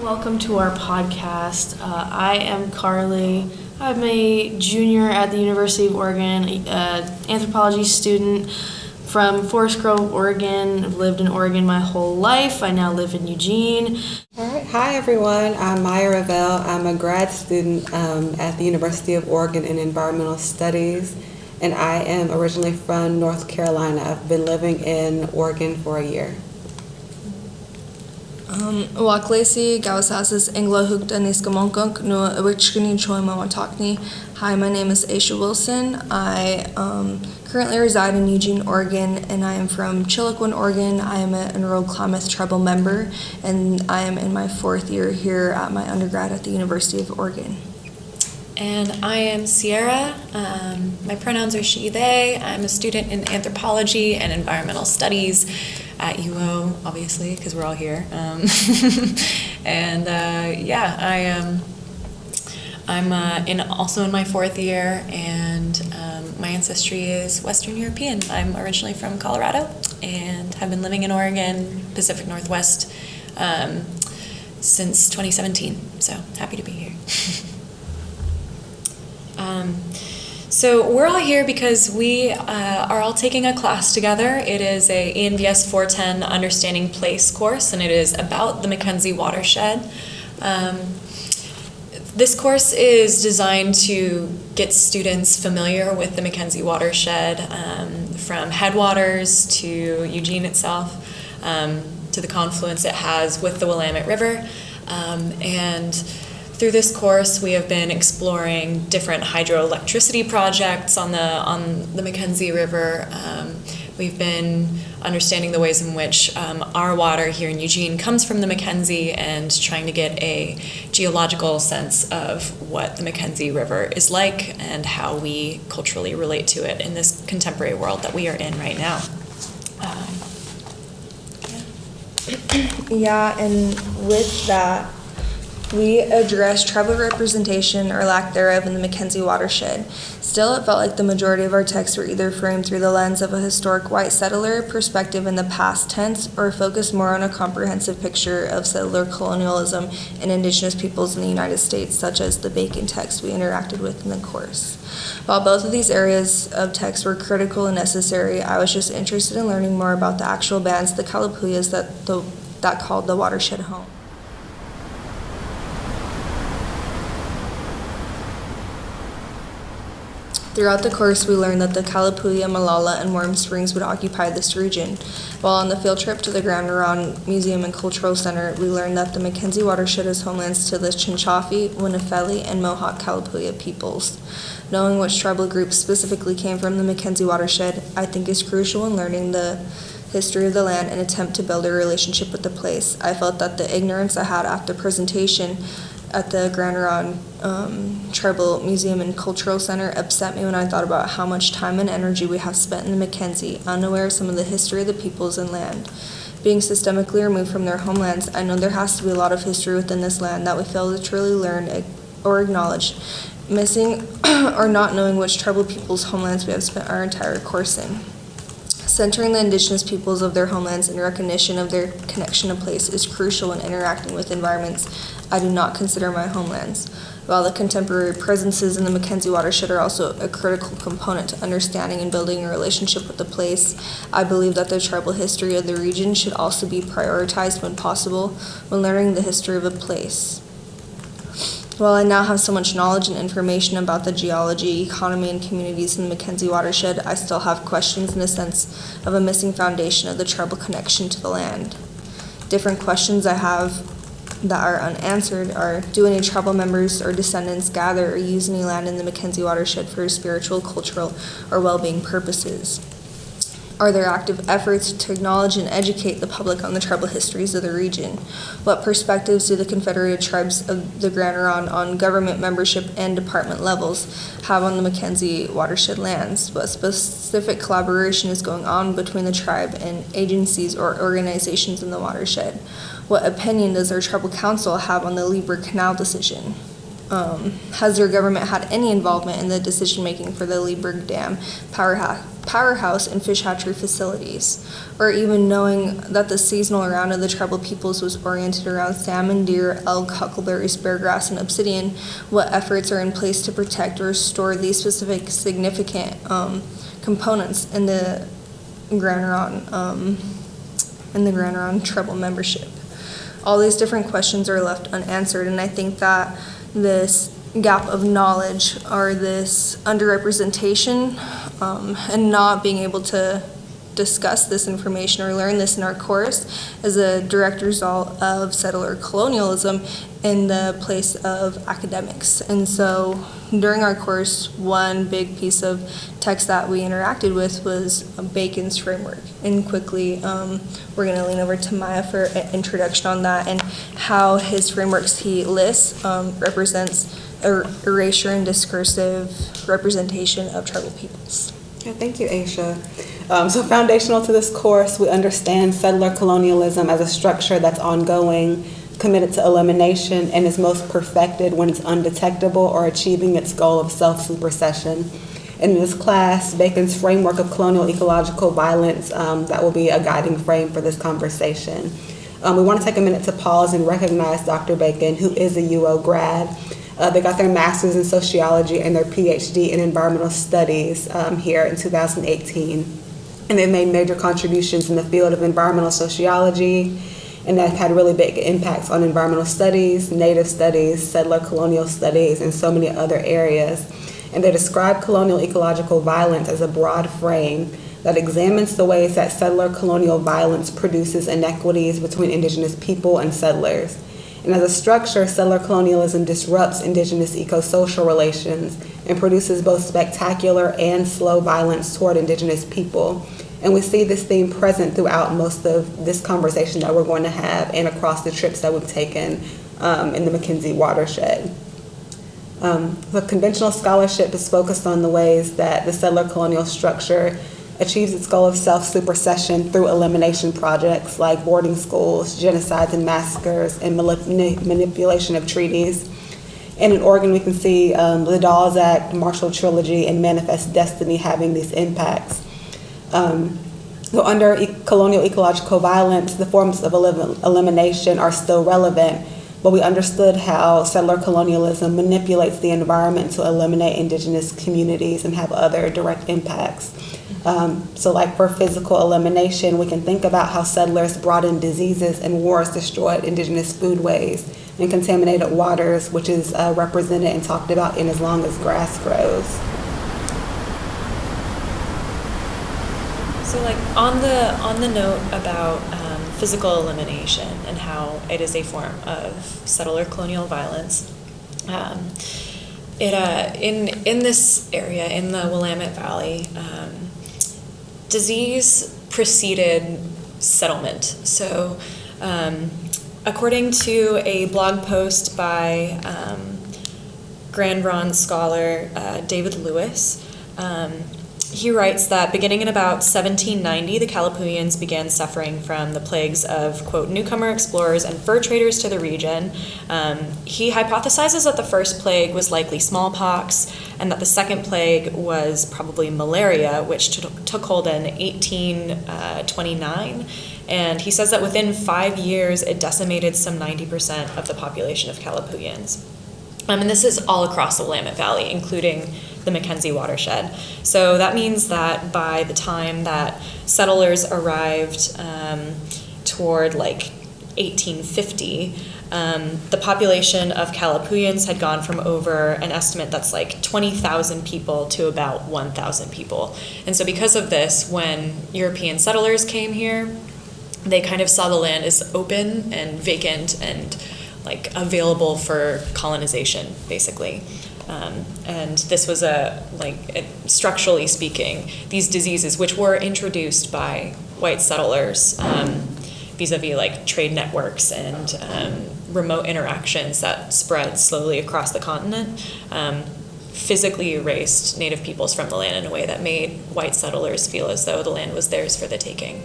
Welcome to our podcast. I am Carly. I'm a junior at the University of Oregon, anthropology student from Forest Grove, Oregon. I've lived in Oregon my whole life. I now live in Eugene. All right. Hi, everyone. I'm Maya Ravel. I'm a grad student at the University of Oregon in Environmental Studies, and I am originally from North Carolina. I've been living in Oregon for a year. Waklesi Gawasasis Anglo Hukta Niskamonkunk no Wichkini Choima Watakni. Hi, my name is Aisha Wilson. I currently reside in Eugene, Oregon, and I am from Chiloquin, Oregon. I am an enrolled Klamath tribal member, and I am in my fourth year here at my undergrad at the University of Oregon. And I am Sierra. My pronouns are she, they. I'm a student in anthropology and environmental studies at UO, obviously, because we're all here. I'm also in my fourth year, and my ancestry is Western European. I'm originally from Colorado and have been living in Oregon, Pacific Northwest, since 2017. So happy to be here. So we're all here because we are all taking a class together. It is a ENVS 410 Understanding Place course, and it is about the McKenzie watershed. This course is designed to get students familiar with the McKenzie watershed, from headwaters to Eugene itself, to the confluence it has with the Willamette River, and through this course, we have been exploring different hydroelectricity projects on the McKenzie River. We've been understanding the ways in which our water here in Eugene comes from the McKenzie and trying to get a geological sense of what the McKenzie River is like and how we culturally relate to it in this contemporary world that we are in right now. Yeah, and with that, we addressed tribal representation or lack thereof in the McKenzie watershed. Still, it felt like the majority of our texts were either framed through the lens of a historic white settler perspective in the past tense or focused more on a comprehensive picture of settler colonialism and Indigenous peoples in the United States, such as the Bacon text we interacted with in the course. While both of these areas of text were critical and necessary, I was just interested in learning more about the actual bands, the Kalapuyas, that called the watershed home. Throughout the course, we learned that the Kalapuyan, Malala, and Warm Springs would occupy this region. While on the field trip to the Grand Huron Museum and Cultural Center, we learned that the McKenzie watershed is homelands to the Chinchafi, Winnefeli, and Mohawk Kalapuya peoples. Knowing which tribal groups specifically came from the McKenzie watershed, I think is crucial in learning the history of the land and attempt to build a relationship with the place. I felt that the ignorance I had after presentation at the Grand Huron Tribal Museum and Cultural Center upset me when I thought about how much time and energy we have spent in the McKenzie, unaware of some of the history of the peoples and land. Being systemically removed from their homelands, I know there has to be a lot of history within this land that we fail to truly learn or acknowledge, missing or not knowing which tribal peoples' homelands we have spent our entire course in. Centering the Indigenous peoples of their homelands and recognition of their connection to place is crucial in interacting with environments I do not consider my homelands. While the contemporary presences in the McKenzie watershed are also a critical component to understanding and building a relationship with the place, I believe that the tribal history of the region should also be prioritized when possible when learning the history of a place. While I now have so much knowledge and information about the geology, economy, and communities in the McKenzie watershed, I still have questions in a sense of a missing foundation of the tribal connection to the land. Different questions I have that are unanswered are, do any tribal members or descendants gather or use any land in the McKenzie watershed for spiritual, cultural, or well-being purposes? Are there active efforts to acknowledge and educate the public on the tribal histories of the region? What perspectives do the Confederated Tribes of the Grand Huron on government membership and department levels have on the McKenzie watershed lands? What specific collaboration is going on between the tribe and agencies or organizations in the watershed? What opinion does our tribal council have on the Lieber Canal decision? has their government had any involvement in the decision-making for the Lieberg Dam powerhouse and fish hatchery facilities, or even knowing that the seasonal round of the tribal peoples was oriented around salmon, deer, elk, huckleberries, beargrass, and obsidian? What efforts are in place to protect or restore these specific significant components in the Grand Ronde tribal membership? All these different questions are left unanswered, and I think that this gap of knowledge, or this underrepresentation, and not being able to discuss this information or learn this in our course, is a direct result of settler colonialism in the place of academics. And so during our course, one big piece of text that we interacted with was Bacon's framework. And quickly, we're going to lean over to Maya for an introduction on that, and how his frameworks he lists represents erasure and discursive representation of tribal peoples. Yeah, thank you, Aisha. So foundational to this course, we understand settler colonialism as a structure that's ongoing, committed to elimination, and is most perfected when it's undetectable or achieving its goal of self-supersession. In this class, Bacon's framework of colonial ecological violence, that will be a guiding frame for this conversation. We want to take a minute to pause and recognize Dr. Bacon, who is a UO grad. They got their master's in sociology and their PhD in environmental studies here in 2018. And they've made major contributions in the field of environmental sociology, and they've had really big impacts on environmental studies, native studies, settler colonial studies, and so many other areas. And they describe colonial ecological violence as a broad frame that examines the ways that settler colonial violence produces inequities between indigenous people and settlers. And as a structure, settler colonialism disrupts indigenous eco-social relations and produces both spectacular and slow violence toward indigenous people. And we see this theme present throughout most of this conversation that we're going to have and across the trips that we've taken in the McKenzie watershed. The conventional scholarship is focused on the ways that the settler colonial structure achieves its goal of self-supersession through elimination projects like boarding schools, genocides and massacres, and manipulation of treaties. And in Oregon, we can see the Dawes Act, Marshall Trilogy, and Manifest Destiny having these impacts. So under colonial ecological violence, the forms of elimination are still relevant, but we understood how settler colonialism manipulates the environment to eliminate indigenous communities and have other direct impacts. So like for physical elimination, we can think about how settlers brought in diseases and wars destroyed indigenous foodways and contaminated waters, which is represented and talked about in As Long as Grass Grows. So like on the note about physical elimination and how it is a form of settler colonial violence, in this area, in the Willamette Valley, disease preceded settlement. So according to a blog post by Grand Ronde scholar David Lewis, he writes that beginning in about 1790, the Kalapuyans began suffering from the plagues of, quote, newcomer explorers and fur traders to the region. He hypothesizes that the first plague was likely smallpox, and that the second plague was probably malaria, which took hold in 1829. And he says that within 5 years, it decimated some 90% of the population of Kalapuyans. And this is all across the Willamette Valley, including the McKenzie watershed. So that means that by the time that settlers arrived toward like 1850, the population of Kalapuyans had gone from over an estimate that's like 20,000 people to about 1,000 people. And so because of this, when European settlers came here, they kind of saw the land as open and vacant and like available for colonization, basically. And this was structurally speaking, these diseases, which were introduced by white settlers vis-a-vis like trade networks and remote interactions that spread slowly across the continent, physically erased Native peoples from the land in a way that made white settlers feel as though the land was theirs for the taking.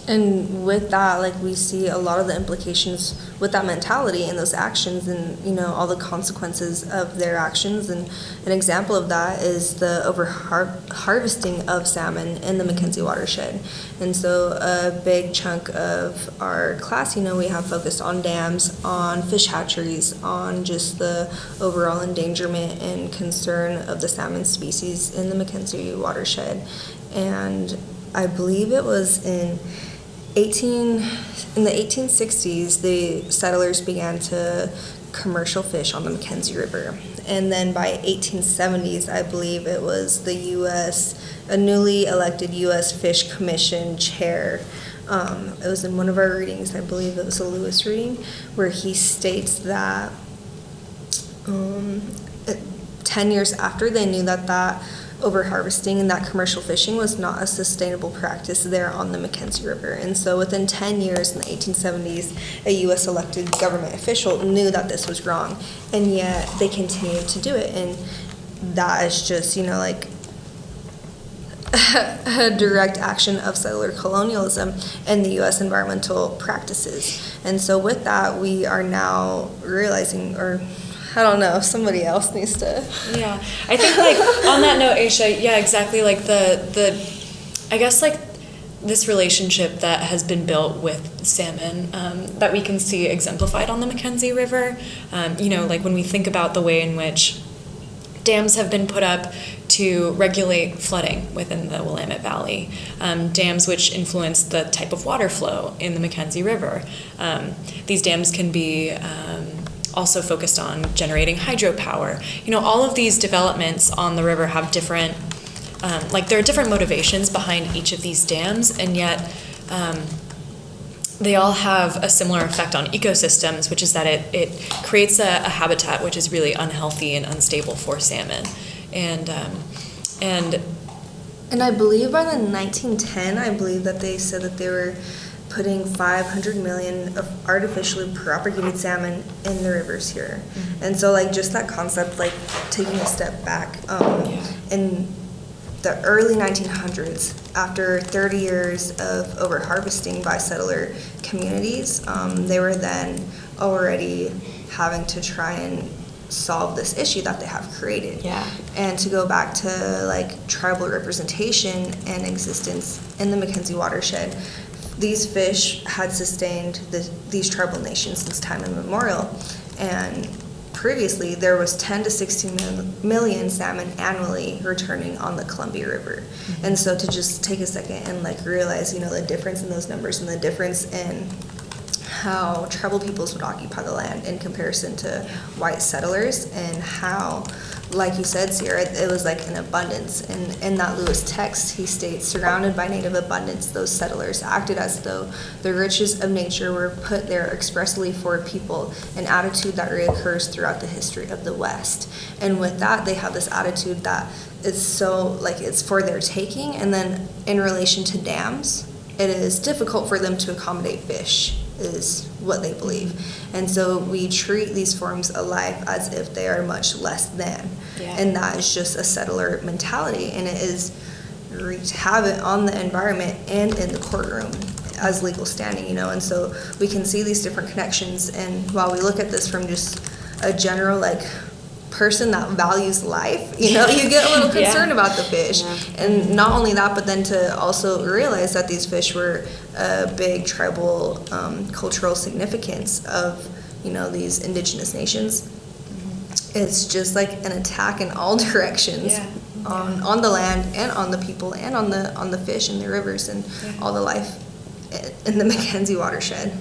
And with that, like, we see a lot of the implications with that mentality and those actions and, you know, all the consequences of their actions. And an example of that is the harvesting of salmon in the McKenzie watershed. And so a big chunk of our class, you know, we have focused on dams, on fish hatcheries, on just the overall endangerment and concern of the salmon species in the McKenzie watershed. And I believe it was in the 1860s, the settlers began to commercial fish on the McKenzie River. And then by 1870s, I believe it was a newly elected U.S. Fish Commission chair. It was in one of our readings, I believe it was a Lewis reading, where he states that 10 years after they knew that overharvesting and that commercial fishing was not a sustainable practice there on the McKenzie River. And so within 10 years in the 1870s, a U.S. elected government official knew that this was wrong, and yet they continued to do it. And that is just, you know, like a direct action of settler colonialism and the U.S. environmental practices. And so with that, we are now realizing, or I don't know, somebody else needs to. Yeah, I think, like, on that note, Aisha, yeah, exactly, like I guess, like, this relationship that has been built with salmon that we can see exemplified on the McKenzie River. You know, like, when we think about the way in which dams have been put up to regulate flooding within the Willamette Valley, dams which influence the type of water flow in the McKenzie River. These dams can be also focused on generating hydropower. You know, all of these developments on the river have different, there are different motivations behind each of these dams, and yet they all have a similar effect on ecosystems, which is that it creates a habitat which is really unhealthy and unstable for salmon. And I believe by the 1910, I believe that they said that they were putting 500 million of artificially propagated salmon in the rivers here. Mm-hmm. And so, like, just that concept, like, taking a step back, in the early 1900s, after 30 years of overharvesting by settler communities, they were then already having to try and solve this issue that they have created. Yeah. And to go back to, like, tribal representation and existence in the McKenzie watershed, these fish had sustained these tribal nations since time immemorial, and previously there was 10 to 16 million salmon annually returning on the Columbia River. Mm-hmm. And so to just take a second and, like, realize, you know, the difference in those numbers and the difference in how tribal peoples would occupy the land in comparison to white settlers, and how, like you said, Sierra, it was like an abundance. And in that Lewis text, he states, surrounded by native abundance, those settlers acted as though the riches of nature were put there expressly for a people, an attitude that reoccurs throughout the history of the West. And with that, they have this attitude that it's so, like, it's for their taking. And then in relation to dams, it is difficult for them to accommodate fish, is what they believe. And so we treat these forms of life as if they are much less than. Yeah. And that is just a settler mentality, and it is wreaked havoc on the environment and in the courtroom as legal standing, you know. And so we can see these different connections, and while we look at this from just a general, like, person that values life, you know, you get a little concerned about the fish. Yeah. And not only that, but then to also realize that these fish were a big tribal cultural significance of, you know, these indigenous nations. Mm-hmm. It's just like an attack in all directions on the land and on the people and on the fish and the rivers and all the life in the McKenzie watershed.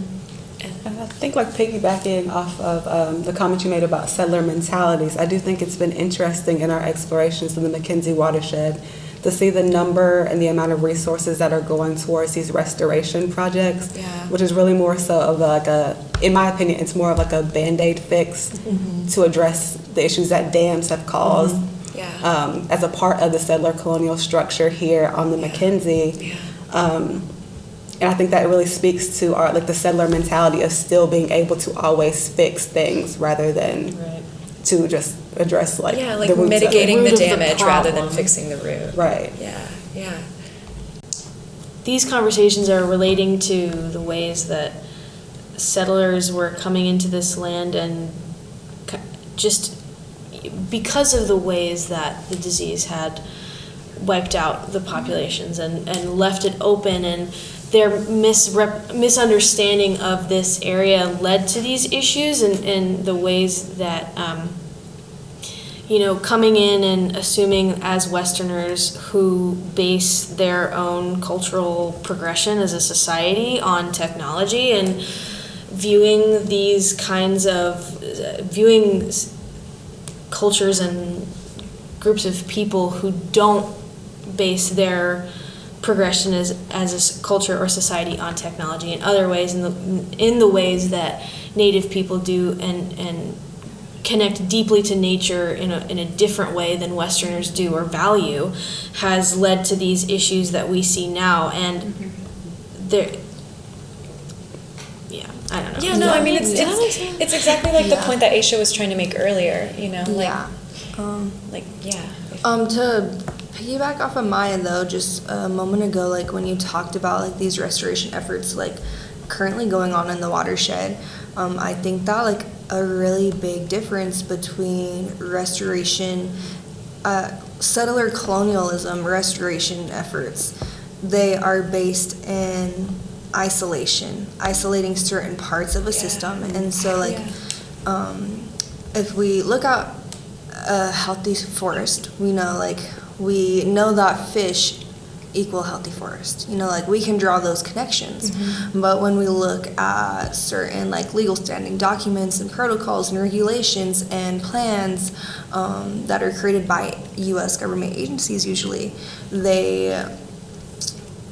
And I think, like, piggybacking off of the comment you made about settler mentalities, I do think it's been interesting in our explorations in the McKenzie watershed to see the number and the amount of resources that are going towards these restoration projects, which is really more so of like in my opinion, it's more of like a Band-Aid fix to address the issues that dams have caused as a part of the settler colonial structure here on the McKenzie. And I think that really speaks to our, like, the settler mentality of still being able to always fix things rather than to just address, like, like the roots mitigating of the it. damage rather than fixing the root. Right. Yeah. these conversations are relating to the ways that settlers were coming into this land, and just because of the ways that the disease had wiped out the populations and left it open, and their misunderstanding of this area led to these issues, and the ways that coming in and assuming as Westerners who base their own cultural progression as a society on technology, and viewing these kinds of viewing cultures and groups of people who don't base their progression as a culture or society on technology in other ways, in the ways that Native people do, and connect deeply to nature in a different way than Westerners do or value, has led to these issues that we see now. And there, I don't know. Yeah, no, I mean, it's exactly like the point that Aisha was trying to make earlier, To piggyback off of Maya, though, just a moment ago, like when you talked about like these restoration efforts like currently going on in the watershed, I think that like a really big difference between restoration, settler colonialism restoration efforts, they are based in isolating certain parts of a system. And so like if we look at a healthy forest, we know that fish equal healthy forest. We can draw those connections. But when we look at certain like legal standing documents and protocols and regulations and plans that are created by U.S. government agencies, usually they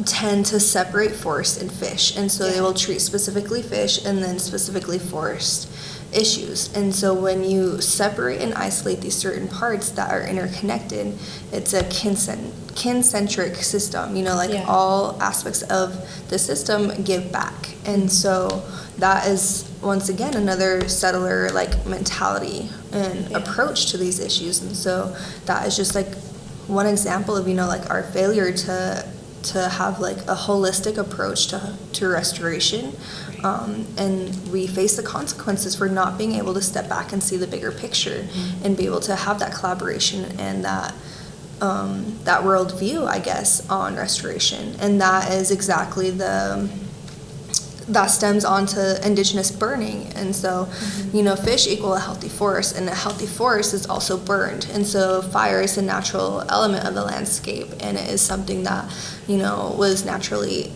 tend to separate forest and fish, and so they will treat specifically fish and then specifically forest issues. And so when you separate and isolate these certain parts that are interconnected, it's a kin-centric system. All aspects of the system give back. And so that is once again another settler like mentality and approach to these issues. And so that is just like one example of our failure to have like a holistic approach to restoration, and we face the consequences for not being able to step back and see the bigger picture and be able to have that collaboration and that worldview, I guess, on restoration. And that is exactly that stems onto Indigenous burning. And so, fish equal a healthy forest, and a healthy forest is also burned. And so fire is a natural element of the landscape, and it is something that, was naturally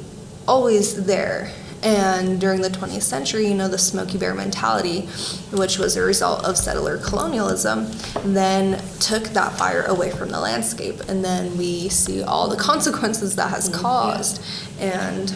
always there. And during the 20th century, the Smokey Bear mentality, which was a result of settler colonialism, then took that fire away from the landscape. And then we see all the consequences that has caused. And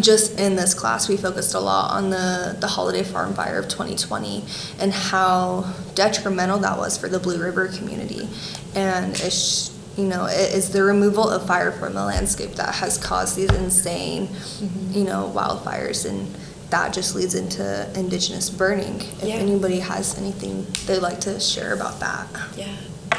just in this class, we focused a lot on the Holiday Farm fire of 2020 and how detrimental that was for the Blue River community. And it's, it is the removal of fire from the landscape that has caused these insane, wildfires, and that just leads into Indigenous burning. If anybody has anything they'd like to share about that.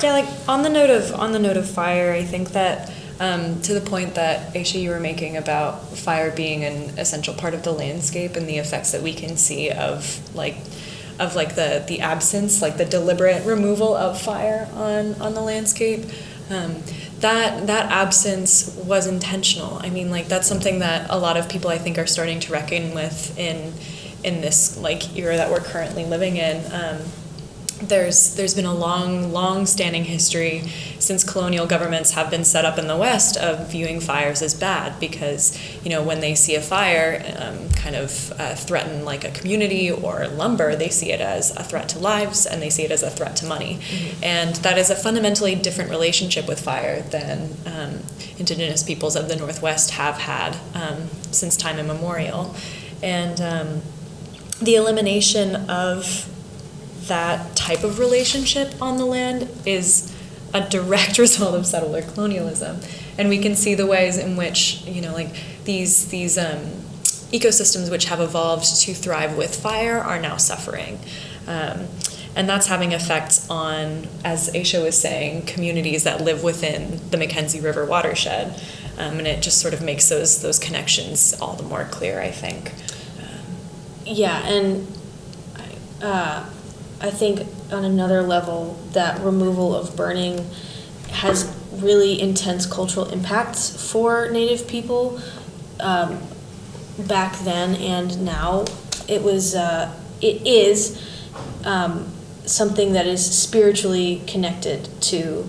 Like on the note of fire, I think that to the point that Aisha, you were making about fire being an essential part of the landscape and the effects that we can see of the absence, like the deliberate removal of fire on the landscape. That absence was intentional. I mean, like that's something that a lot of people I think are starting to reckon with in this like era that we're currently living in. There's been a long-standing history since colonial governments have been set up in the West of viewing fires as bad because, when they see a fire threaten like a community or lumber, they see it as a threat to lives and they see it as a threat to money. And that is a fundamentally different relationship with fire than Indigenous peoples of the Northwest have had since time immemorial. And the elimination of that type of relationship on the land is a direct result of settler colonialism. And we can see the ways in which, these ecosystems which have evolved to thrive with fire are now suffering. And that's having effects on, as Aisha was saying, communities that live within the McKenzie River watershed. and it just sort of makes those connections all the more clear, I think. Yeah, and I think on another level, that removal of burning has really intense cultural impacts for Native people back then and now. It is something that is spiritually connected to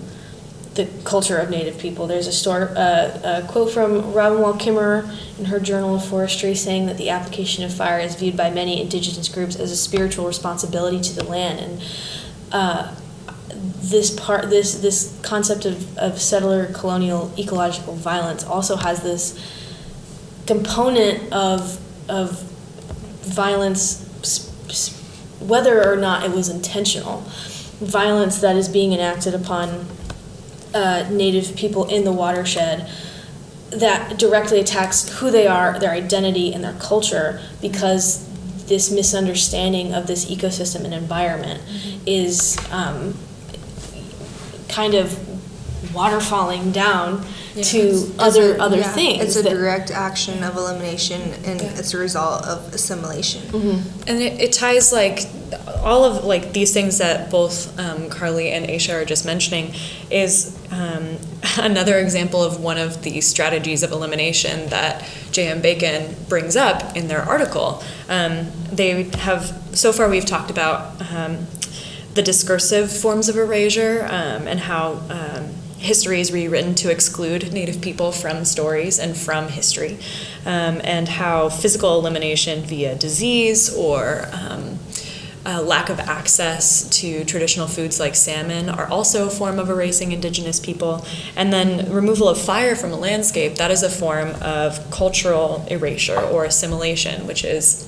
the culture of Native people. There's a quote from Robin Wall Kimmerer in her Journal of Forestry saying that the application of fire is viewed by many indigenous groups as a spiritual responsibility to the land. And this concept of settler colonial ecological violence also has this component of violence, whether or not it was intentional, violence that is being enacted upon Native people in the watershed that directly attacks who they are, their identity, and their culture, because this misunderstanding of this ecosystem and environment is kind of waterfalling down to other things. It's a direct action of elimination, and it's a result of assimilation. And it ties like all of like these things that both Carly and Aisha are just mentioning is another example of one of the strategies of elimination that J.M. Bacon brings up in their article. They have, so far we've talked about the discursive forms of erasure and how history is rewritten to exclude Native people from stories and from history, and how physical elimination via disease or lack of access to traditional foods like salmon are also a form of erasing indigenous people. And then removal of fire from a landscape, that is a form of cultural erasure or assimilation, which is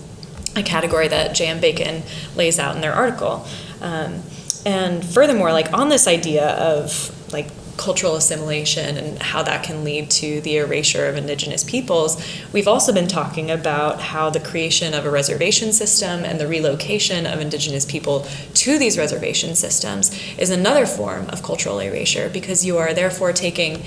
a category that J.M. Bacon lays out in their article. And furthermore, like on this idea of like cultural assimilation and how that can lead to the erasure of indigenous peoples, we've also been talking about how the creation of a reservation system and the relocation of indigenous people to these reservation systems is another form of cultural erasure, because you are therefore taking,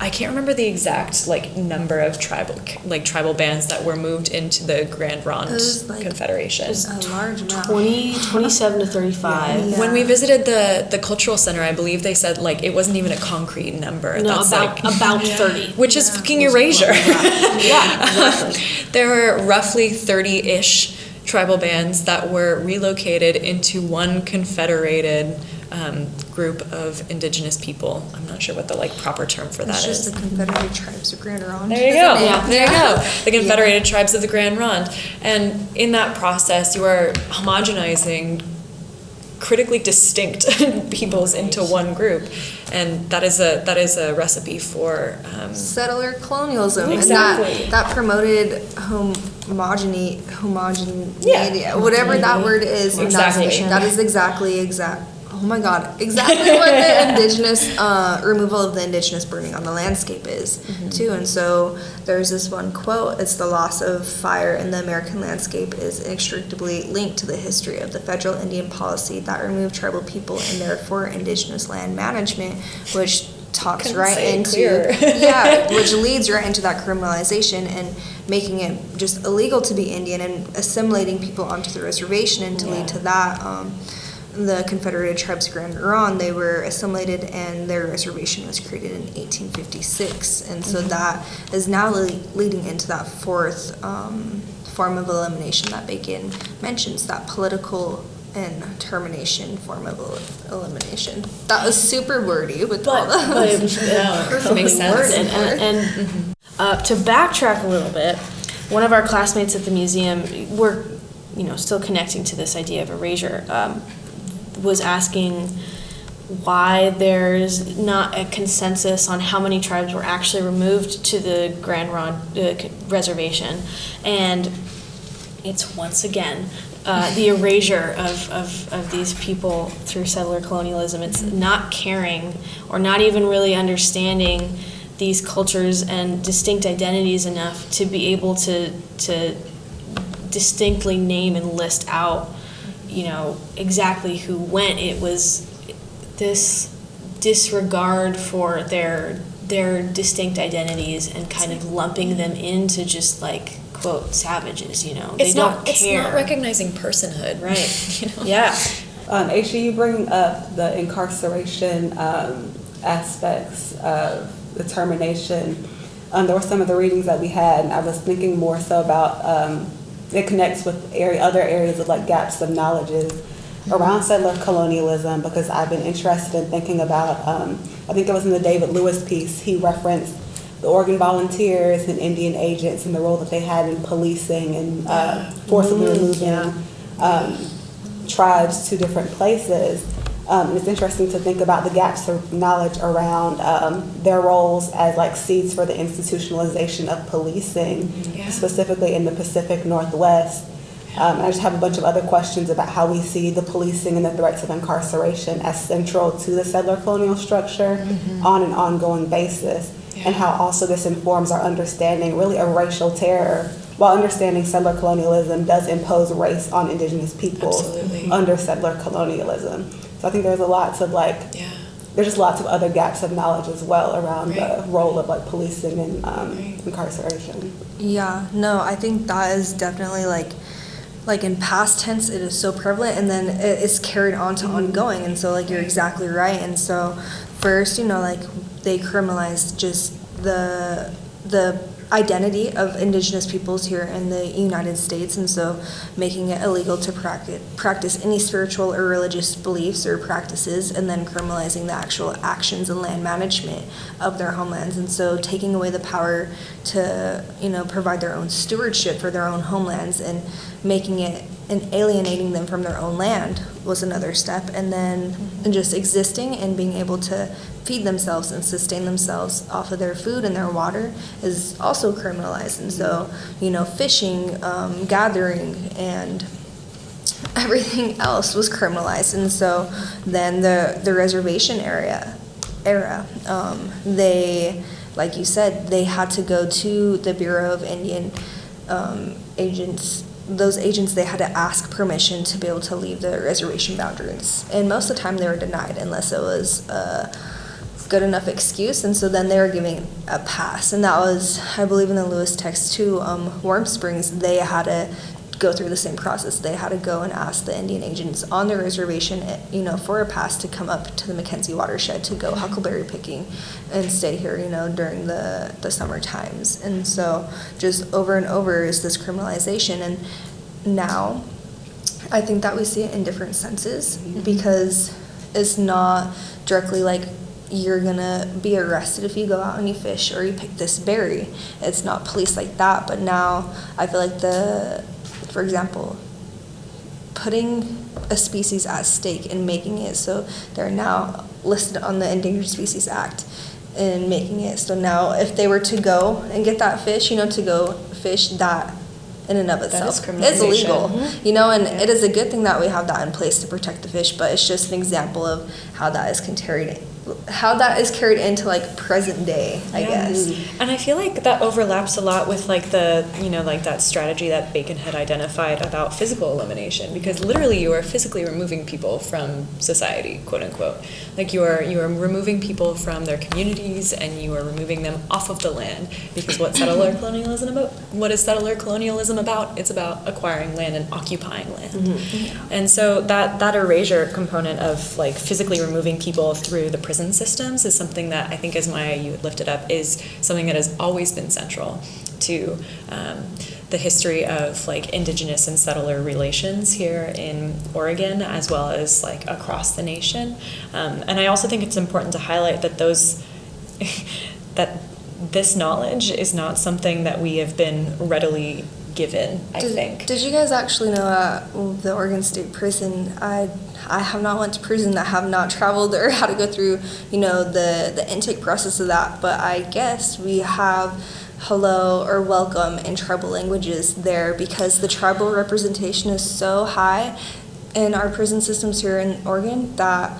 I can't remember the exact like number of tribal bands that were moved into the Grand Ronde Confederation. A large amount. 27 to 35. Yeah. When we visited the cultural center, I believe they said like it wasn't even a concrete number. No, That's about 30. which is fucking erasure. Yeah, exactly. There were roughly 30-ish tribal bands that were relocated into one confederated group of indigenous people. I'm not sure what the like proper term for that It's is. just the Confederated Tribes of Grand Ronde. There you go. Yeah. There you go. The Confederated Tribes of the Grand Ronde. And in that process, you are homogenizing critically distinct peoples into one group, and that is a recipe for Settler colonialism. Exactly. And that promoted homogeneity, whatever that word is. Exactly. That is exactly. Oh my God! Exactly what the indigenous removal of the indigenous burning on the landscape is too. And so there's this one quote: "It's the loss of fire in the American landscape is inextricably linked to the history of the federal Indian policy that removed tribal people and therefore indigenous land management," which talks right into which leads right into that criminalization and making it just illegal to be Indian and assimilating people onto the reservation, and to lead to that. The Confederated Tribes of Grand Ronde, they were assimilated and their reservation was created in 1856. And so that is now leading into that fourth form of elimination that Bacon mentions, that political and termination form of elimination. That was super wordy with all the... But it was perfectly Makes sense. worded. And to backtrack a little bit, one of our classmates at the museum, we're still connecting to this idea of erasure, was asking why there's not a consensus on how many tribes were actually removed to the Grand Ronde reservation. And it's once again the erasure of these people through settler colonialism. It's not caring or not even really understanding these cultures and distinct identities enough to be able to distinctly name and list out exactly who went. It was this disregard for their their distinct identities and kind of lumping them into just like, quote, savages, you know. They don't care. It's not recognizing personhood. Right. You know? Yeah. Aisha, you bring up the incarceration aspects of the termination. There were some of the readings that we had, and I was thinking more so about it connects with other areas of like gaps of knowledges around settler colonialism, because I've been interested in thinking about, I think it was in the David Lewis piece, he referenced the Oregon volunteers and Indian agents and the role that they had in policing and forcibly removing tribes to different places. And it's interesting to think about the gaps of knowledge around their roles as like seeds for the institutionalization of policing, specifically in the Pacific Northwest. I just have a bunch of other questions about how we see the policing and the threats of incarceration as central to the settler colonial structure on an ongoing basis, and how also this informs our understanding really of racial terror, while understanding settler colonialism does impose race on Indigenous peoples under settler colonialism. So I think there's lots of there's just lots of other gaps of knowledge as well around the role of like policing and incarceration. Yeah, no, I think that is definitely like in past tense, it is so prevalent, and then it's carried on to ongoing. And so like you're exactly right. And so first, you know, like they criminalized just the identity of Indigenous peoples here in the United States, and so making it illegal to practice any spiritual or religious beliefs or practices, and then criminalizing the actual actions and land management of their homelands, and so taking away the power to, you know, provide their own stewardship for their own homelands, and making it and alienating them from their own land was another step, and then just existing and being able to feed themselves and sustain themselves off of their food and their water is also criminalized. And so, you know, fishing, gathering, and everything else was criminalized. And so then the reservation era, they, like you said, they had to go to the Bureau of Indian agents. Those agents, they had to ask permission to be able to leave the reservation boundaries. And most of the time they were denied unless it was a good enough excuse. And so then they were giving a pass. And that was, I believe in the Lewis text too, Warm Springs, they had to go through the same process. They had to go and ask the Indian agents on their reservation, you know, for a pass to come up to the McKenzie watershed to go huckleberry picking and stay here, you know, during the summer times. And so just over and over is this criminalization. And now I think that we see it in different senses, because it's not directly like you're gonna be arrested if you go out and you fish or you pick this berry. It's not policed like that. But now I feel like for example, putting a species at stake and making it so they're now listed on the Endangered Species Act, and making it so now if they were to go and get that fish, you know, to go fish, that in and of itself is illegal, you know, and it is a good thing that we have that in place to protect the fish, but it's just an example of how that is carried into like present day, I guess. And I feel like that overlaps a lot with like the, you know, like that strategy that Bacon had identified about physical elimination, because literally you are physically removing people from society, quote unquote. Like you are removing people from their communities, and you are removing them off of the land, because what is settler colonialism about? It's about acquiring land and occupying land. And so that erasure component of like physically removing people through the prison systems is something that I think, as Maya, you lifted up, is something that has always been central to the history of like Indigenous and settler relations here in Oregon, as well as like across the nation. And I also think it's important to highlight that that this knowledge is not something that we have been readily given, I think. Did you guys actually know at the Oregon State Prison, I have not went to prison, I have not traveled or had to go through, you know, the intake process of that, but I guess we have hello or welcome in tribal languages there, because the tribal representation is so high in our prison systems here in Oregon that,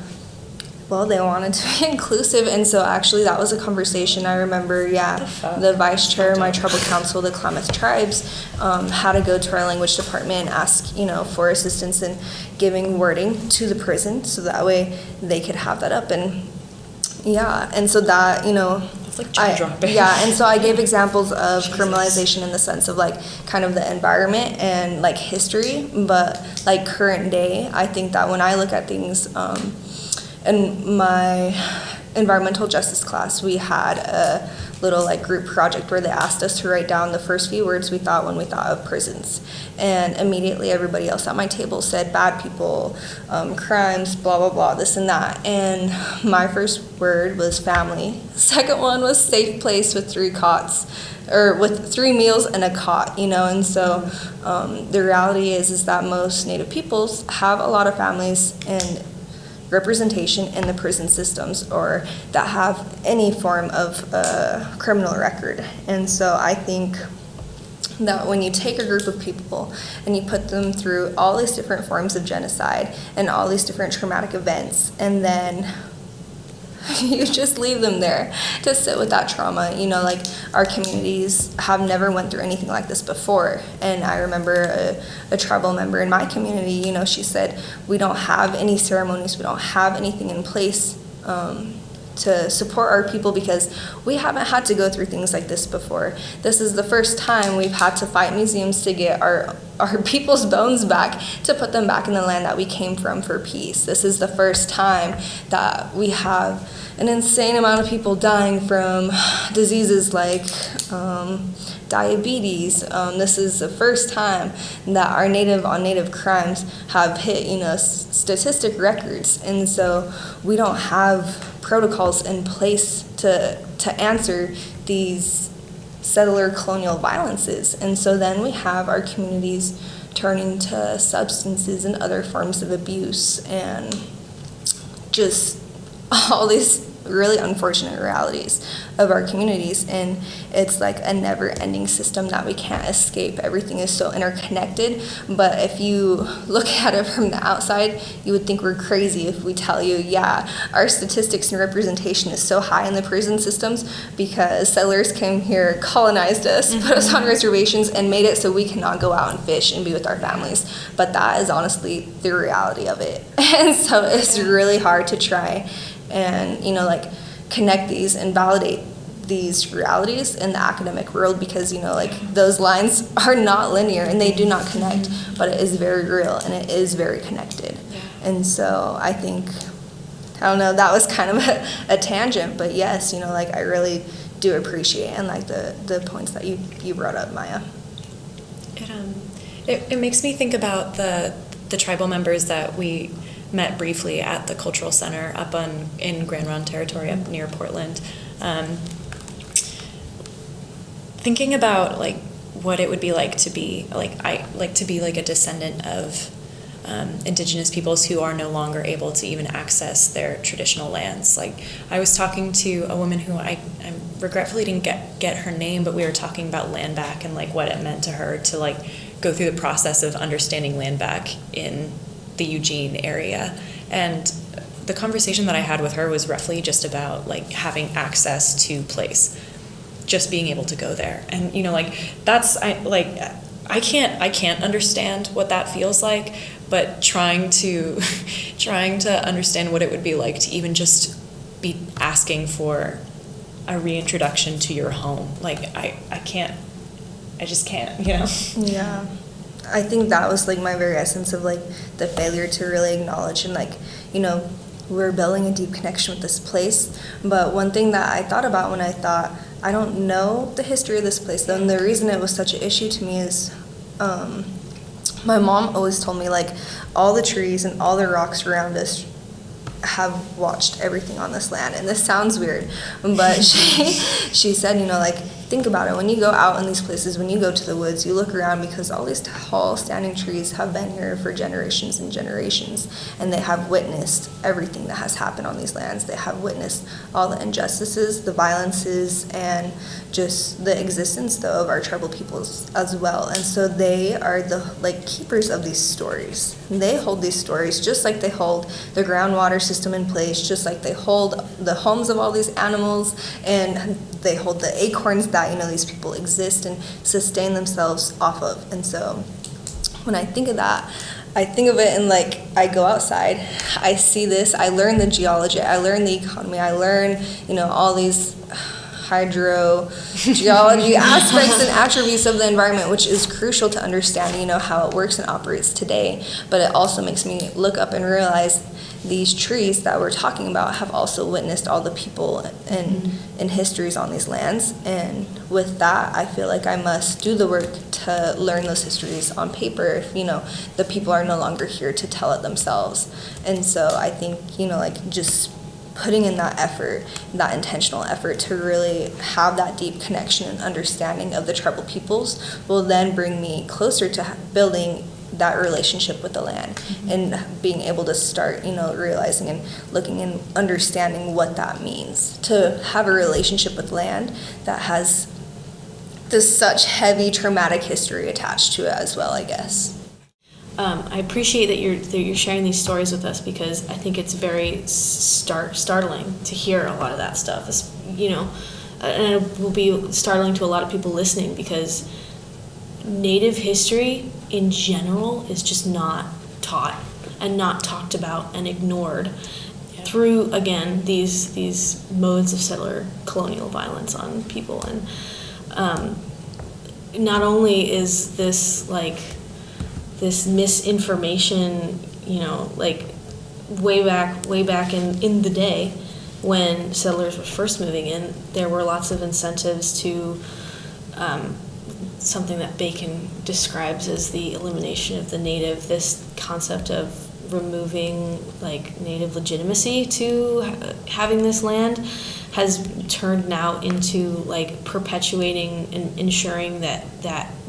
well, they wanted to be inclusive. And so actually that was a conversation I remember, the vice chair of my tribal council, the Klamath tribes, had to go to our language department and ask, you know, for assistance in giving wording to the prison, so that way they could have that up. And Yeah, and so that, It's like jaw dropping. Yeah, and so I gave examples of criminalization in the sense of like kind of the environment and like history, but like current day, I think that when I look at things, in my environmental justice class, we had a little like group project where they asked us to write down the first few words we thought when we thought of prisons, and immediately everybody else at my table said bad people, crimes, blah blah blah, this and that, and my first word was family. Second one was safe place with 3 cots, or with 3 meals and a cot, and so the reality is that most Native peoples have a lot of families and representation in the prison systems, or that have any form of criminal record. And so I think that when you take a group of people and you put them through all these different forms of genocide and all these different traumatic events, and then you just leave them there to sit with that trauma. Like our communities have never went through anything like this before. And I remember a tribal member in my community, she said, we don't have any ceremonies, we don't have anything in place to support our people because we haven't had to go through things like this before. This is the first time we've had to fight museums to get our people's bones back, to put them back in the land that we came from for peace. This is the first time that we have an insane amount of people dying from diseases like diabetes. This is the first time that our native on native crimes have hit, statistic records. And so we don't have protocols in place to answer these settler colonial violences. And so then we have our communities turning to substances and other forms of abuse and just all these really unfortunate realities of our communities, and it's like a never-ending system that we can't escape. Everything is so interconnected, but if you look at it from the outside, you would think we're crazy if we tell you, yeah, our statistics and representation is so high in the prison systems because settlers came here, colonized us, put us on reservations, and made it so we cannot go out and fish and be with our families. But that is honestly the reality of it. And so it's really hard to try and connect these and validate these realities in the academic world because those lines are not linear and they do not connect, but it is very real and it is very connected. And so I think, I don't know, that was kind of a tangent, but yes, I really do appreciate and the points that you brought up, Maya. It makes me think about the tribal members that we met briefly at the cultural center up in Grand Ronde Territory up near Portland. Thinking about what it would be like to be a descendant of Indigenous peoples who are no longer able to even access their traditional lands. I was talking to a woman who I regretfully didn't get her name, but we were talking about land back and what it meant to her to go through the process of understanding land back in the Eugene area. And the conversation that I had with her was roughly just about having access to place, just being able to go there. And that's I can't understand what that feels like, but trying to understand what it would be like to even just be asking for a reintroduction to your home. I just can't. Yeah. I think that was my very essence of the failure to really acknowledge and we're building a deep connection with this place. But one thing that I thought about when I thought, I don't know the history of this place though, and the reason it was such an issue to me is my mom always told me all the trees and all the rocks around us have watched everything on this land. And this sounds weird, but she said, think about it. When you go out in these places, when you go to the woods, you look around because all these tall standing trees have been here for generations and generations, and they have witnessed everything that has happened on these lands. They have witnessed all the injustices, the violences, and just the existence though of our tribal peoples as well. And so they are the keepers of these stories. They hold these stories just like they hold the groundwater system in place, just like they hold the homes of all these animals, and they hold the acorns that these people exist and sustain themselves off of. And so when I think of that, I think of it in I go outside, I see this, I learn the geology, I learn the economy, I learn, all these hydrogeology aspects and attributes of the environment, which is crucial to understanding, how it works and operates today. But it also makes me look up and realize these trees that we're talking about have also witnessed all the people and histories on these lands. And with that, I feel like I must do the work to learn those histories on paper if, the people are no longer here to tell it themselves. And so I think, just putting in that effort, that intentional effort to really have that deep connection and understanding of the tribal peoples will then bring me closer to building that relationship with the land and being able to start, realizing and looking and understanding what that means to have a relationship with land that has this such heavy traumatic history attached to it as well, I guess. I appreciate that you're sharing these stories with us because I think it's very startling to hear a lot of that stuff, and it will be startling to a lot of people listening because Native history in general is just not taught and not talked about and ignored through, again, these modes of settler colonial violence on people. And not only is this this misinformation, way back in the day when settlers were first moving in, there were lots of incentives to something that Bacon describes as the elimination of the native, this concept of removing native legitimacy to having this land has turned now into perpetuating and ensuring that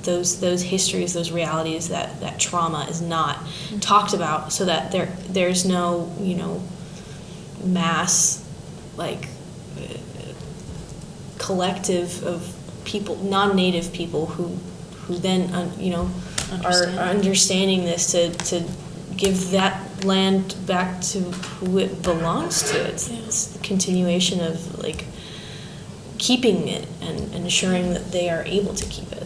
those histories, those realities, that trauma is not talked about, so that there's no mass collective of people, non-native people who then are understanding this to give that land back to who it belongs to. It's the continuation of keeping it and ensuring that they are able to keep it.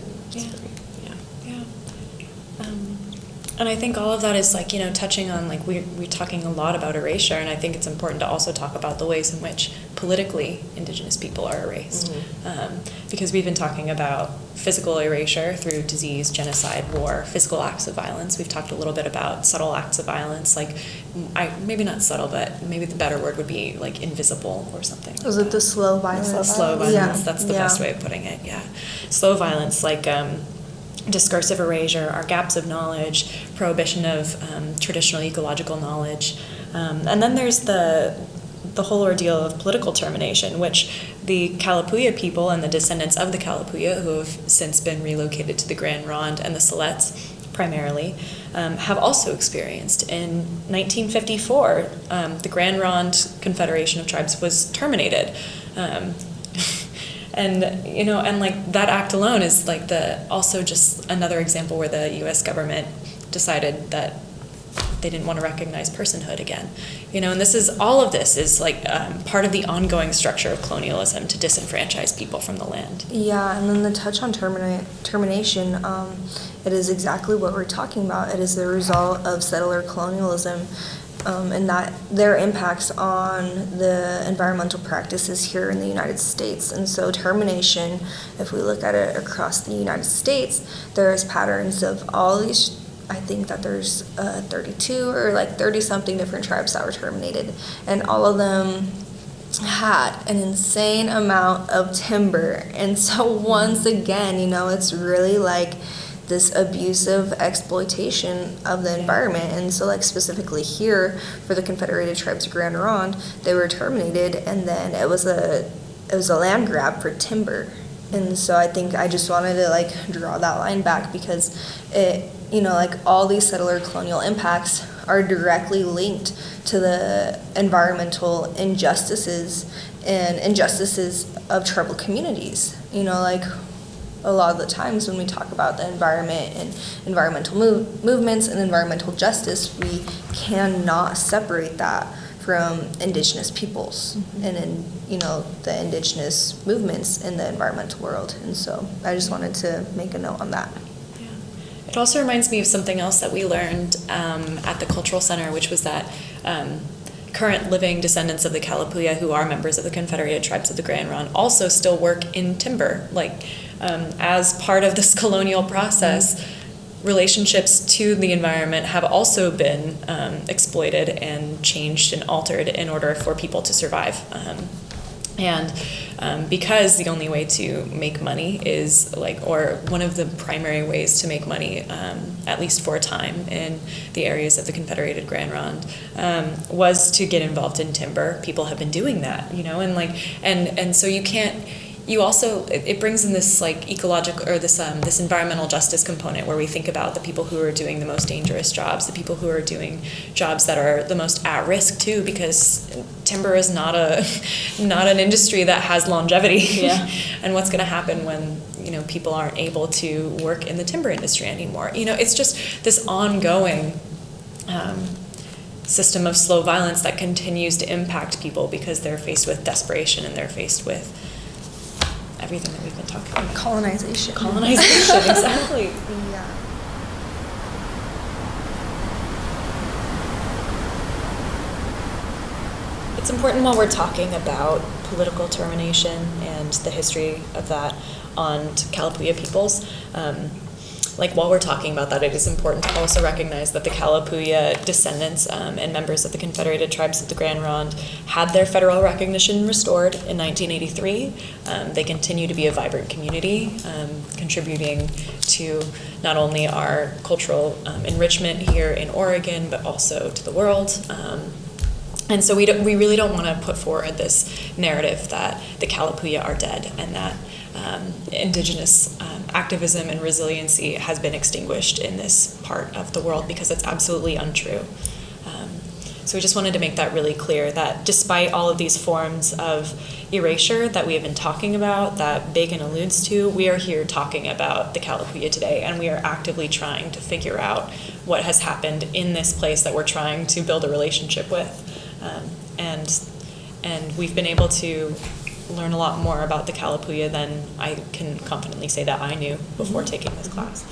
And I think all of that is touching on we're talking a lot about erasure, and I think it's important to also talk about the ways in which politically Indigenous people are erased, because we've been talking about physical erasure through disease, genocide, war, physical acts of violence. We've talked a little bit about subtle acts of violence, maybe not subtle, but maybe the better word would be invisible or something. Was it the slow violence? Slow violence. Yeah. That's the best way of putting it. Yeah, slow violence, discursive erasure, our gaps of knowledge, prohibition of traditional ecological knowledge, and then there's the whole ordeal of political termination, which the Kalapuya people and the descendants of the Kalapuya, who have since been relocated to the Grand Ronde and the Siletz primarily, have also experienced. In 1954, the Grand Ronde Confederation of Tribes was terminated. And that act alone is also just another example where the U.S. government decided that they didn't want to recognize personhood again, and all of this is part of the ongoing structure of colonialism to disenfranchise people from the land. Yeah, and then the touch on termination, it is exactly what we're talking about. It is the result of settler colonialism. And that their impacts on the environmental practices here in the United States. And so termination, if we look at it across the United States, there's patterns of all these, I think that there's 32 or 30-something different tribes that were terminated. And all of them had an insane amount of timber. And so once again, it's really this abusive exploitation of the environment. And so specifically here for the Confederated Tribes of Grand Ronde, they were terminated, and then it was a land grab for timber. And so I think I just wanted to draw that line back because it, all these settler colonial impacts are directly linked to the environmental injustices and injustices of tribal communities. A lot of the times when we talk about the environment and environmental movements and environmental justice, we cannot separate that from Indigenous peoples and the Indigenous movements in the environmental world. And so I just wanted to make a note on that. It also reminds me of something else that we learned at the Cultural Center, which was that current living descendants of the Kalapuya, who are members of the Confederated Tribes of the Grand Ronde, also still work in timber. Like, as part of this colonial process, relationships to the environment have also been exploited and changed and altered in order for people to survive. Because the only way to make money is or one of the primary ways to make money, at least for a time in the areas of the Confederated Grand Ronde, was to get involved in timber. People have been doing that, and so you can't. You also, it brings in this ecological or this environmental justice component where we think about the people who are doing the most dangerous jobs, the people who are doing jobs that are the most at risk too, because timber is not an industry that has longevity. Yeah. And what's going to happen when people aren't able to work in the timber industry anymore? It's just this ongoing system of slow violence that continues to impact people because they're faced with desperation and they're faced with everything that we've been talking about. Colonization, exactly. Yeah. It's important while we're talking about political termination and the history of that on Kalapuya peoples, while we're talking about that, it is important to also recognize that the Kalapuya descendants and members of the Confederated Tribes of the Grand Ronde had their federal recognition restored in 1983. They continue to be a vibrant community, contributing to not only our cultural enrichment here in Oregon, but also to the world. And so we really don't want to put forward this narrative that the Kalapuya are dead and that Indigenous activism and resiliency has been extinguished in this part of the world, because it's absolutely untrue. So we just wanted to make that really clear, that despite all of these forms of erasure that we have been talking about, that Bacon alludes to, we are here talking about the Kalapuya today, and we are actively trying to figure out what has happened in this place that we're trying to build a relationship with. And we've been able to learn a lot more about the Kalapuya than I can confidently say that I knew before taking this class.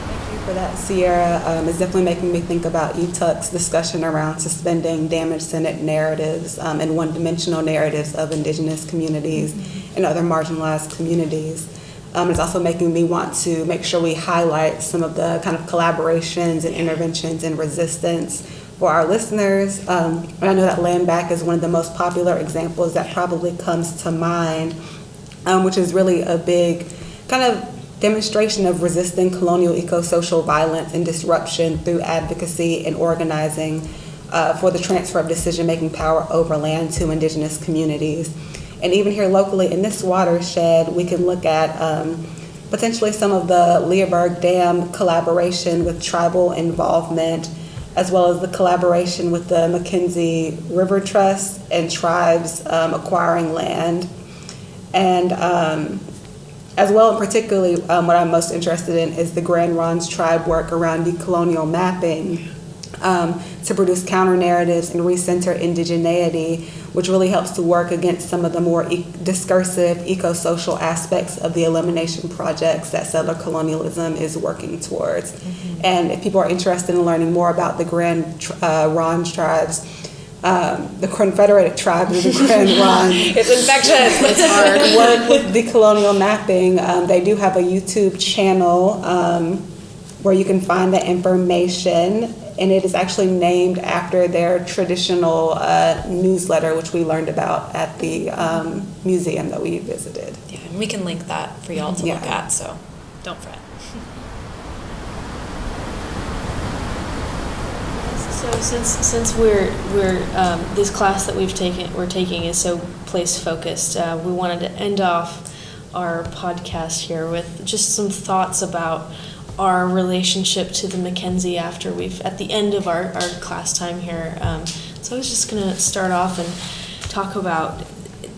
Thank you for that, Sierra. It's definitely making me think about ETUC's discussion around suspending damage-centered narratives and one-dimensional narratives of Indigenous communities and other marginalized communities. It's also making me want to make sure we highlight some of the kind of collaborations and interventions and resistance for our listeners. And I know that land back is one of the most popular examples that probably comes to mind, which is really a big kind of demonstration of resisting colonial eco-social violence and disruption through advocacy and organizing for the transfer of decision-making power over land to Indigenous communities. And even here locally in this watershed, we can look at potentially some of the Leaberg Dam collaboration with tribal involvement, as well as the collaboration with the McKenzie River Trust and tribes acquiring land. And as well, particularly what I'm most interested in is the Grand Ronde's tribe work around decolonial mapping to produce counter-narratives and recenter indigeneity, which really helps to work against some of the more discursive eco-social aspects of the elimination projects that settler colonialism is working towards. Mm-hmm. And if people are interested in learning more about the Grand Ronde tribes, the Confederated Tribes of the Grand Ronde. It's infectious. It's hard. Work with decolonial mapping. They do have a YouTube channel where you can find the information, and it is actually named after their traditional newsletter, which we learned about at the museum that we visited. Yeah, and we can link that for y'all to look at, so don't fret. So since we're this class that we're taking is so place focused, we wanted to end off our podcast here with just some thoughts about our relationship to the McKenzie after at the end of our class time here. So I was just gonna start off and talk about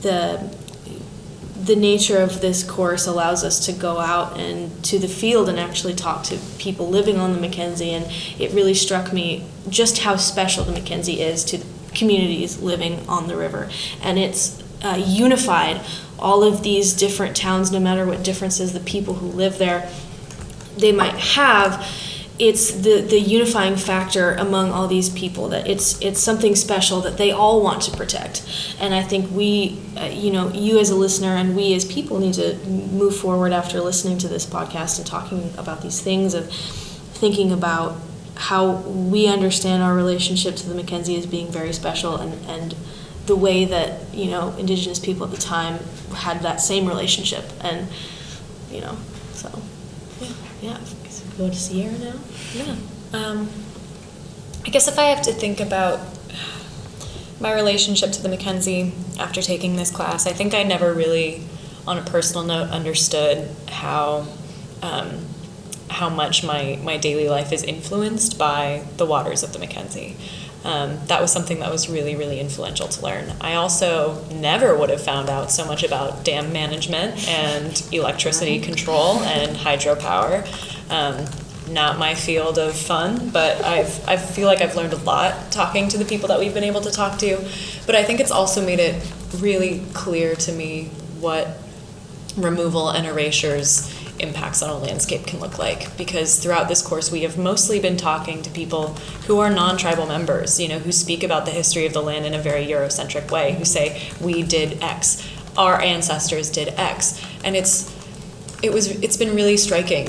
the nature of this course allows us to go out and to the field and actually talk to people living on the McKenzie, and it really struck me just how special the McKenzie is to the communities living on the river. And it's unified all of these different towns, no matter what differences the people who live there they might have. It's the unifying factor among all these people, that it's something special that they all want to protect. And I think we, you as a listener and we as people need to move forward after listening to this podcast and talking about these things, of thinking about how we understand our relationship to the McKenzie as being very special, and the way that, Indigenous people at the time had that same relationship. And, so, yeah. Go to Sierra now? Yeah. I guess if I have to think about my relationship to the McKenzie after taking this class, I think I never really, on a personal note, understood how much my daily life is influenced by the waters of the McKenzie. That was something that was really, really influential to learn. I also never would have found out so much about dam management and electricity control and hydropower. Not my field of fun, but I feel like I've learned a lot talking to the people that we've been able to talk to. But I think it's also made it really clear to me what removal and erasure's impacts on a landscape can look like, because throughout this course we have mostly been talking to people who are non-tribal members, who speak about the history of the land in a very Eurocentric way, who say, we did X, our ancestors did X. And it's been really striking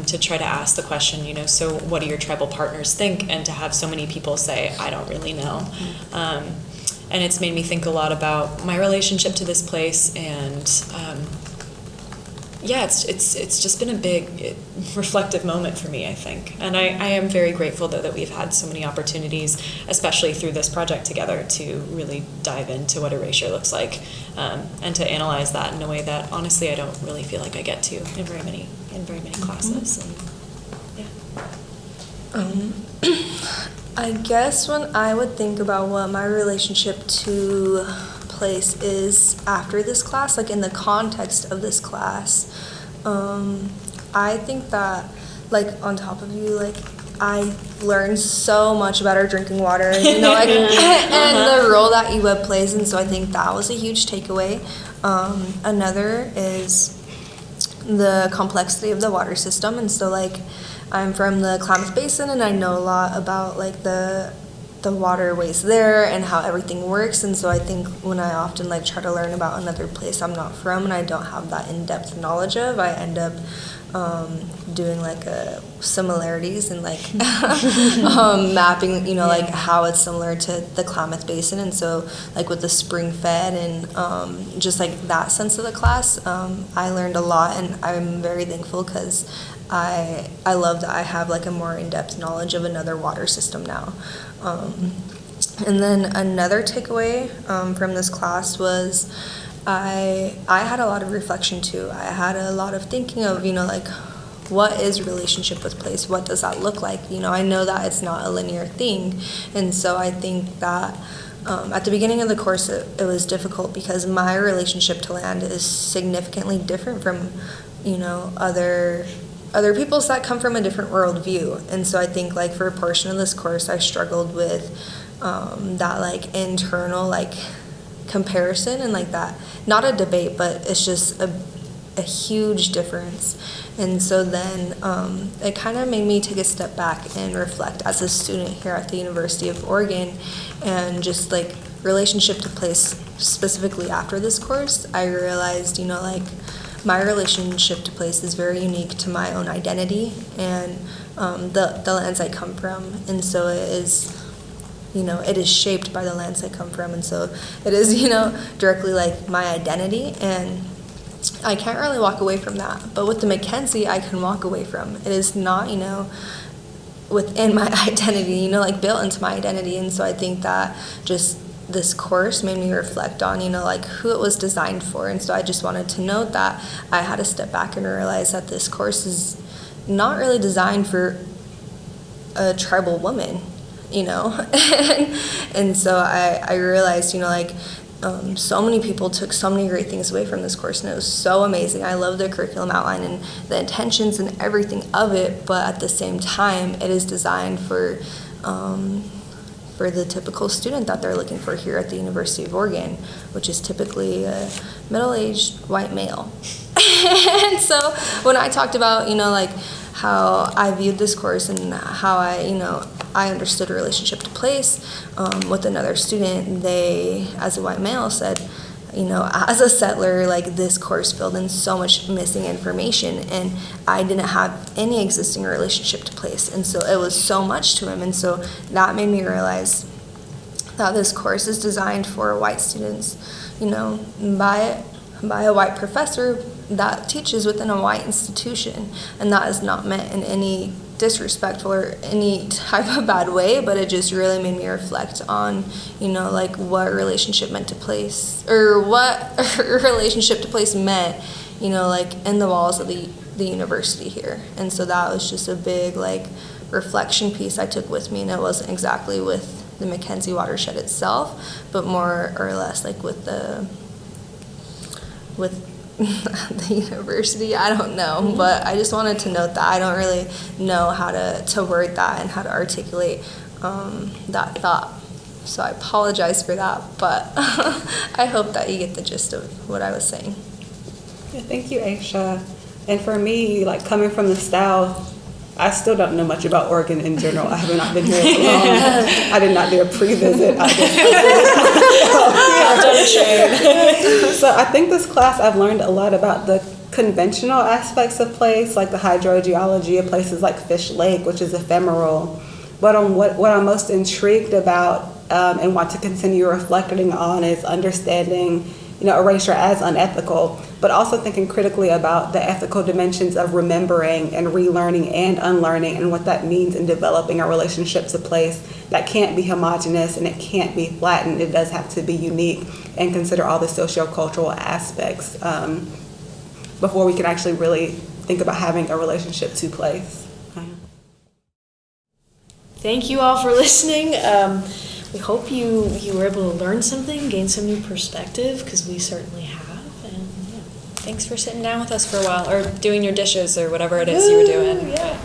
to try to ask the question, so what do your tribal partners think? And to have so many people say, I don't really know. And it's made me think a lot about my relationship to this place, and it's just been a big reflective moment for me, I think. And I am very grateful, though, that we've had so many opportunities, especially through this project together, to really dive into what erasure looks like, and to analyze that in a way that, honestly, I don't really feel like I get to in very many classes. And, I guess when I would think about what my relationship to place is after this class, like in the context of this class, I think that, like, on top of you, like, I learned so much about our drinking water, and the role that EWEB plays, and so I think that was a huge takeaway. Another is the complexity of the water system, and so, like, I'm from the Klamath Basin, and I know a lot about, like, the waterways there and how everything works, and so I think when I often, like, try to learn about another place I'm not from and I don't have that in-depth knowledge of, I end up doing, like, similarities and, like, mapping, like, how it's similar to the Klamath Basin. And so, like, with the spring fed and just, like, that sense of the class, I learned a lot, and I'm very thankful because I love that I have, like, a more in-depth knowledge of another water system now. And then another takeaway from this class was I had a lot of reflection too. I had a lot of thinking of, like, what is relationship with place? What does that look like? I know that it's not a linear thing. And so I think that at the beginning of the course, it was difficult because my relationship to land is significantly different from, other people's that come from a different worldview. And so I think, like, for a portion of this course, I struggled with that, like, internal, like, comparison and, like, that, not a debate, but it's just a huge difference. And so then it kind of made me take a step back and reflect as a student here at the University of Oregon, and just, like, relationship to place specifically after this course. I realized, like, my relationship to place is very unique to my own identity and the lands I come from. And so it is, it is shaped by the lands I come from. And so it is, directly, like, my identity. And I can't really walk away from that. But with the McKenzie, I can walk away from. It is not, within my identity, like, built into my identity. And so I think that just this course made me reflect on, like, who it was designed for. And so I just wanted to note that I had to step back and realize that this course is not really designed for a tribal woman, and so I realized, like, so many people took so many great things away from this course, and it was so amazing. I love the curriculum outline and the intentions and everything of it, but at the same time, it is designed for for the typical student that they're looking for here at the University of Oregon, which is typically a middle-aged white male. And so when I talked about, like how I viewed this course and how I understood a relationship to place with another student, they, as a white male, said, as a settler, like this course filled in so much missing information, and I didn't have any existing relationship to place, and so it was so much to him, and so that made me realize that this course is designed for white students, by a white professor that teaches within a white institution, and that is not meant in any disrespectful or any type of bad way, but it just really made me reflect on, like what relationship meant to place, or what relationship to place meant, like in the walls of the university here. And so that was just a big like reflection piece I took with me, and it wasn't exactly with the McKenzie watershed itself, but more or less like with the university. I don't know, but I just wanted to note that I don't really know how to word that and how to articulate that thought. So I apologize for that, but I hope that you get the gist of what I was saying. Yeah, thank you, Aisha. And for me, like coming from the South, I still don't know much about Oregon in general. I have not been here so long. I did not do a pre-visit. So I think this class I've learned a lot about the conventional aspects of place, like the hydrogeology of places like Fish Lake, which is ephemeral. But on what I'm most intrigued about and want to continue reflecting on is understanding erasure as unethical, but also thinking critically about the ethical dimensions of remembering and relearning and unlearning, and what that means in developing a relationship to place that can't be homogenous and it can't be flattened. It does have to be unique and consider all the sociocultural aspects before we can actually really think about having a relationship to place. Thank you all for listening. We hope you were able to learn something, gain some new perspective, because we certainly have. And Thanks for sitting down with us for a while, or doing your dishes, or whatever it is you were doing. Yeah.